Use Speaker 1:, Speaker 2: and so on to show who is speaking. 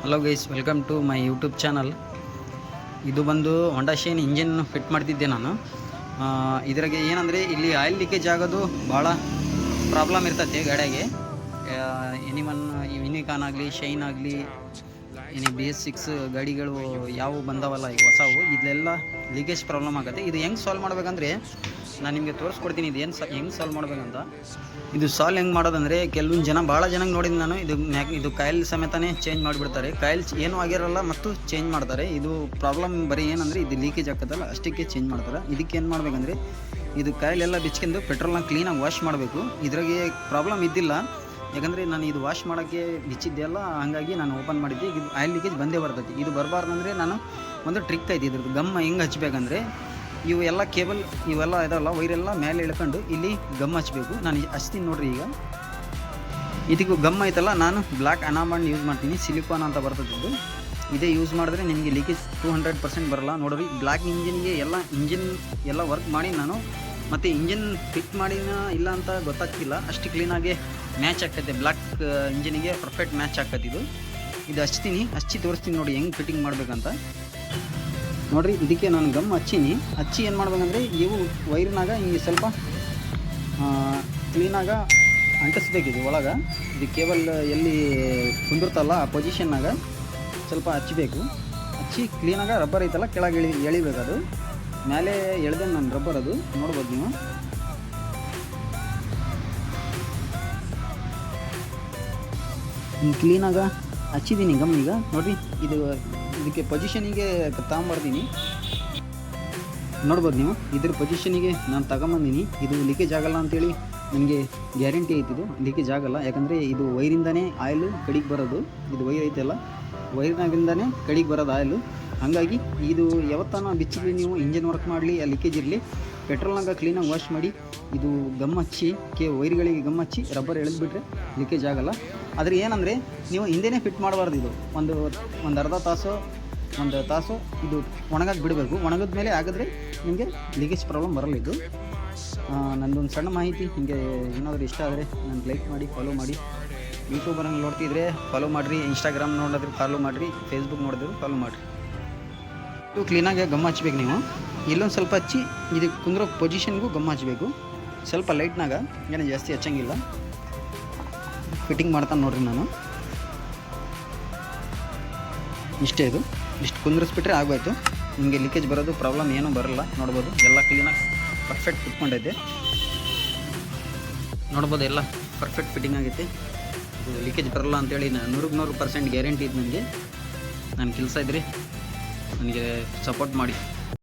Speaker 1: Hello guys, welcome to my YouTube channel. ಇದು ಬಂದು ಹೊಂಡಾ shine engine fit ಮಾಡ್ತಿದ್ದೆ ನಾನು. ಇದ್ರಾಗೆ ಏನಂದರೆ ಇಲ್ಲಿ ಆಯಿಲ್ ಲೀಕೇಜ್ ಆಗೋದು ಭಾಳ ಪ್ರಾಬ್ಲಮ್ ಇರ್ತೈತೆ ಗಾಡಿಯಾಗೆ. ಯುನಿಕಾನ್ ಆಗಲಿ, ಶೈನ್ ಆಗಲಿ, BS6 ಗಾಡಿಗಳು ಯಾವ ಬಂದವಲ್ಲ ಈಗ ಹೊಸವು, ಇದೆಲ್ಲ ಲೀಕೇಜ್ ಪ್ರಾಬ್ಲಮ್ ಆಗುತ್ತೆ. ಇದು ಹೆಂಗೆ ಸಾಲ್ವ್ ಮಾಡ್ಬೇಕಂದ್ರೆ ನಾನು ನಿಮಗೆ ತೋರಿಸ್ಕೊಡ್ತೀನಿ. ಇದು ಹೆಂಗೆ ಸಾಲ್ವ್ ಮಾಡ್ಬೇಕಂತ. ಇದು ಸಾಲ್ವ್ ಹೆಂಗೆ ಮಾಡೋದಂದರೆ, ಕೆಲವೊಂದು ಜನ ಭಾಳ ಜನಕ್ಕೆ ನೋಡಿದ್ದು ನಾನು, ಇದು ಕಾಯಿಲ್ ಸಮೇತನೇ ಚೇಂಜ್ ಮಾಡಿಬಿಡ್ತಾರೆ. ಕಾಯಿಲ್ ಏನೂ ಆಗಿರೋಲ್ಲ ಮತ್ತು ಚೇಂಜ್ ಮಾಡ್ತಾರೆ. ಇದು ಪ್ರಾಬ್ಲಮ್ ಬರೀ ಏನಂದರೆ ಇದು ಲೀಕೇಜ್ ಆಗ್ತದಲ್ಲ ಅಷ್ಟಕ್ಕೆ ಚೇಂಜ್ ಮಾಡ್ತಾರೆ. ಇದಕ್ಕೆ ಏನು ಮಾಡಬೇಕಂದ್ರೆ, ಇದು ಕಾಯಿಲೆಲ್ಲ ಬಿಚ್ಕೊಂಡು ಪೆಟ್ರೋಲ್ನ ಕ್ಲೀನಾಗಿ ವಾಶ್ ಮಾಡಬೇಕು. ಇದ್ರಾಗೆ ಪ್ರಾಬ್ಲಮ್ ಇದ್ದಿಲ್ಲ, ಯಾಕಂದರೆ ನಾನು ಇದು ವಾಶ್ ಮಾಡೋಕ್ಕೆ ಬಿಚ್ಚಿದ್ದೆಲ್ಲ, ಹಾಗಾಗಿ ನಾನು ಓಪನ್ ಮಾಡಿದ್ದೆ. ಇದು ಆಯಿಲ್ ಲೀಕೇಜ್ ಬಂದೇ ಬರ್ತೈತಿ. ಇದು ಬರಬಾರ್ದಂದ್ರೆ ನಾನು ಒಂದು ಟ್ರಿಕ್ ಐತಿ ಇದ್ರದ್ದು. ಗಮ್ ಹೆಂಗೆ ಹಚ್ಬೇಕಂದ್ರೆ, ಇವೆಲ್ಲ ಕೇಬಲ್ ಇವೆಲ್ಲ ಇದಾವಲ್ಲ, ವೈರೆಲ್ಲ ಮೇಲೆ ಇಳ್ಕೊಂಡು ಇಲ್ಲಿ ಗಮ್ ಹಚ್ಚಬೇಕು. ನಾನು ಹಚ್ತೀನಿ ನೋಡ್ರಿ. ಈಗ ಇದಕ್ಕೂ ಗಮ್ ಐತಲ್ಲ, ನಾನು ಬ್ಲ್ಯಾಕ್ ಅನಾಮಂಡ್ ಯೂಸ್ ಮಾಡ್ತೀನಿ. ಸಿಲಿಕಾನ್ ಅಂತ ಬರ್ತದ್ದು. ಇದೇ ಯೂಸ್ ಮಾಡಿದ್ರೆ ನಿಮಗೆ ಲೀಕೇಜ್ 200% ಬರಲ್ಲ. ನೋಡ್ರಿ, ಬ್ಲ್ಯಾಕ್ ಇಂಜಿನ್ಗೆ ಇಂಜಿನ್ ಎಲ್ಲ ವರ್ಕ್ ಮಾಡಿ ನಾನು, ಮತ್ತು ಇಂಜಿನ್ ಫಿಟ್ ಮಾಡಿನ ಇಲ್ಲ ಅಂತ ಗೊತ್ತಾಗ್ತಿಲ್ಲ, ಅಷ್ಟು ಕ್ಲೀನಾಗಿ ಮ್ಯಾಚ್ ಆಗ್ತೈತೆ. ಬ್ಲ್ಯಾಕ್ ಇಂಜಿನಿಗೆ ಪರ್ಫೆಕ್ಟ್ ಮ್ಯಾಚ್ ಆಗ್ತೈತೆ. ಇದು ಹಚ್ಚಿ ತೋರಿಸ್ತೀನಿ ನೋಡಿ ಹೆಂಗೆ ಫಿಟ್ಟಿಂಗ್ ಮಾಡ್ಬೇಕಂತ. ನೋಡಿರಿ, ಇದಕ್ಕೆ ನಾನು ಗಮ್ ಹಚ್ಚಿ ಏನು ಮಾಡ್ಬೇಕಂದ್ರೆ, ಇವು ವೈರ್ನಾಗ ಹಿಂಗೆ ಸ್ವಲ್ಪ ಕ್ಲೀನಾಗ ಅಂಟಿಸ್ಬೇಕಿದು ಒಳಗೆ. ಇದು ಕೇಬಲ್ ಎಲ್ಲಿ ಕುಂದಿರ್ತಲ್ಲ ಆ ಪೊಸಿಷನ್ನಾಗ ಸ್ವಲ್ಪ ಹಚ್ಚಬೇಕು. ಹಚ್ಚಿ ಕ್ಲೀನಾಗ ರಬ್ಬರ್ ಐತಲ್ಲ ಕೆಳಗೆ ಎಳಿಬೇಕದು. ಮೇಲೆ ಎಳ್ದೆ ನಾನು ರಬ್ಬರ್, ಅದು ನೋಡ್ಬೋದು ನೀವು. ಹಿಂಗೆ ಕ್ಲೀನಾಗ ಹಚ್ಚಿದ್ದೀನಿ ಗಮ್. ಈಗ ನೋಡಿರಿ, ಇದಕ್ಕೆ ಪೊಸಿಷನಿಗೆ ತಗೊಂಬರ್ತೀನಿ. ನೋಡ್ಬೋದು ನೀವು, ಇದ್ರ ಪೊಸಿಷನಿಗೆ ನಾನು ತಗೊಂಬಂದಿನಿ. ಇದು ಲೀಕೇಜ್ ಆಗಲ್ಲ ಅಂತೇಳಿ ನನಗೆ ಗ್ಯಾರಂಟಿ ಐತಿ. ಇದು ಲೀಕೇಜ್ ಆಗಲ್ಲ, ಯಾಕಂದರೆ ಇದು ವೈರಿಂದನೇ ಆಯಿಲು ಕಡಿಗೆ ಬರೋದು. ಇದು ವೈರ್ ಐತಲ್ಲ, ವೈರ್ನಾಗಿಂದನೇ ಕಡಿಗೆ ಬರೋದು ಆಯಿಲು. ಹಾಗಾಗಿ ಇದು ಯಾವತ್ತಾನ ಬಿಚ್ಚಿದ್ವಿ ನೀವು, ಇಂಜಿನ್ ವರ್ಕ್ ಮಾಡಲಿ, ಆ ಲೀಕೇಜ್ ಇರಲಿ, ಪೆಟ್ರೋಲ್ನಾಗ ಕ್ಲೀನಾಗಿ ವಾಶ್ ಮಾಡಿ ಇದು ಗಮ್ ಹಚ್ಚಿ, ವೈರ್ಗಳಿಗೆ ಗಮ್ ಹಚ್ಚಿ ರಬ್ಬರ್ ಎಳೆದ್ಬಿಟ್ರೆ ಲೀಕೇಜ್ ಆಗಲ್ಲ. ಆದರೆ ಏನಂದರೆ, ನೀವು ಹಿಂದೆನೇ ಫಿಟ್ ಮಾಡಬಾರ್ದು. ಇದು ಒಂದು ಅರ್ಧ ತಾಸು, ಒಂದು ತಾಸು ಇದು ಒಣಗಕ್ಕೆ ಬಿಡಬೇಕು. ಒಣಗಿದ ಮೇಲೆ ಆಗಿದ್ರೆ ನಿಮಗೆ ಲೀಕೇಜ್ ಪ್ರಾಬ್ಲಮ್ ಬರಲ್ಲ. ಇದು ನನ್ನದೊಂದು ಸಣ್ಣ ಮಾಹಿತಿ. ನಿಮಗೆ ಏನಾದರೂ ಇಷ್ಟ ಆದರೆ ನಾನು ಲೈಕ್ ಮಾಡಿ, ಫಾಲೋ ಮಾಡಿ. ಯೂಟ್ಯೂಬರಂಗೆ ನೋಡ್ತಿದ್ರೆ ಫಾಲೋ ಮಾಡಿರಿ, ಇನ್ಸ್ಟಾಗ್ರಾಮ್ ನೋಡಿದ್ರೆ ಫಾಲೋ ಮಾಡಿರಿ, ಫೇಸ್ಬುಕ್ ನೋಡಿದ್ರು ಫಾಲೋ ಮಾಡಿರಿ. ಇದು ಕ್ಲೀನಾಗಿ ಗಮ್ ಹಚ್ಬೇಕು ನೀವು. ಇಲ್ಲೊಂದು ಸ್ವಲ್ಪ ಹಚ್ಚಿ ಇದಕ್ಕೆ ಕುಂದ್ರೋ ಪೊಸಿಷನ್ಗೂ ಗಮ್ ಹಚ್ಚಬೇಕು. ಸ್ವಲ್ಪ ಲೈಟ್ನಾಗ, ಏನೋ ಜಾಸ್ತಿ ಹಚ್ಚಂಗಿಲ್ಲ. ಫಿಟ್ಟಿಂಗ್ ಮಾಡ್ತಾನೆ ನೋಡ್ರಿ ನಾನು. ಇಷ್ಟೇ, ಇಷ್ಟು ಕುಂದ್ರಿಸ್ಬಿಟ್ರೆ ಆಗೋಯ್ತು. ನಿಮಗೆ ಲೀಕೇಜ್ ಬರೋದು ಪ್ರಾಬ್ಲಮ್ ಏನೂ ಬರಲ್ಲ. ನೋಡ್ಬೋದು, ಎಲ್ಲ ಕ್ಲೀನಾಗಿ ಪರ್ಫೆಕ್ಟ್ ಕುತ್ಕೊಂಡೈತೆ. ನೋಡ್ಬೋದು, ಎಲ್ಲ ಪರ್ಫೆಕ್ಟ್ ಫಿಟ್ಟಿಂಗ್ ಆಗೈತೆ. ಇದು ಲೀಕೇಜ್ ಬರಲ್ಲ ಅಂತೇಳಿ 100% ಗ್ಯಾರಂಟಿ ಇದೆ ನನಗೆ. ನನ್ನ ಕೆಲಸ ಇದ್ರಿ ನನಗೆ ಸಪೋರ್ಟ್ ಮಾಡಿ.